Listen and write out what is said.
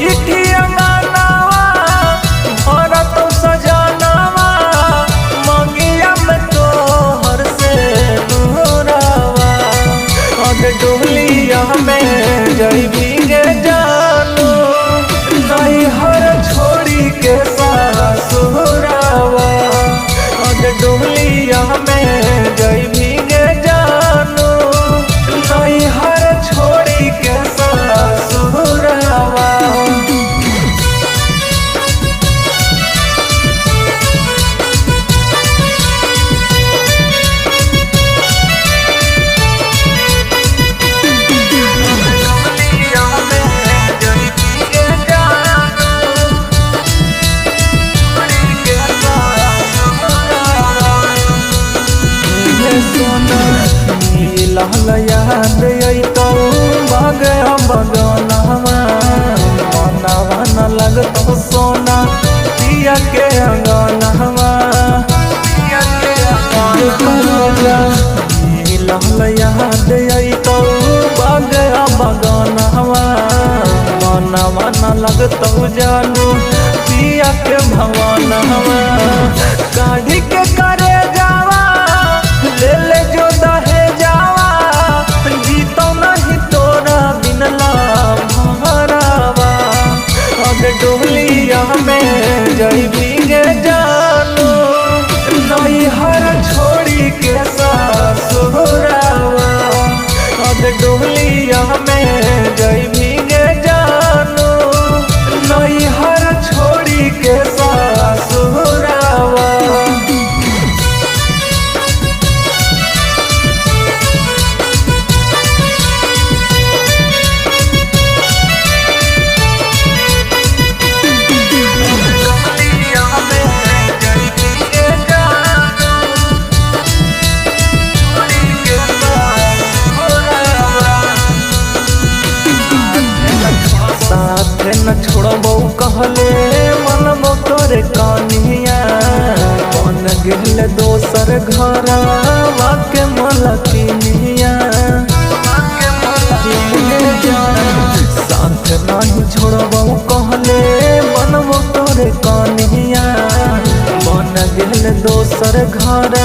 बैठी अंगनावा भरत सजनावा मंगिया में तोहर से नूरावा अब डोलिया में जइबी गे जानू नहीं हर छोड़ी के सासुरावा अब डोलिया में जइबी गे जानू नहीं हर छोड़ी के सासुरावा। लहल याद अइतौ बगया बगनवा मनवा न लगतौ सोना पिया के अंगनवा लहल याद अइतौ बगया बगनवा मनवा न लगतौ जानू पिया के भवनवा काढ़ी के करे जावा ले ले जो दहे जावा जीतो नहीं तोरा बिनला भरावा अब डोलिया में जइबी गे जानू नहीं हर छोड़ी के सासुरावा अब डोलिया में जइबी गे जानू नहीं हर छोड़ी के सासुरावा। न छोड़बौ कहले मनबो तोरे कनिया बन गेल दोसर घर वाके मलकिनिया साथ नहीं छोड़बौ कहले मनबो तोरे कनिया बन गेल दोसर घर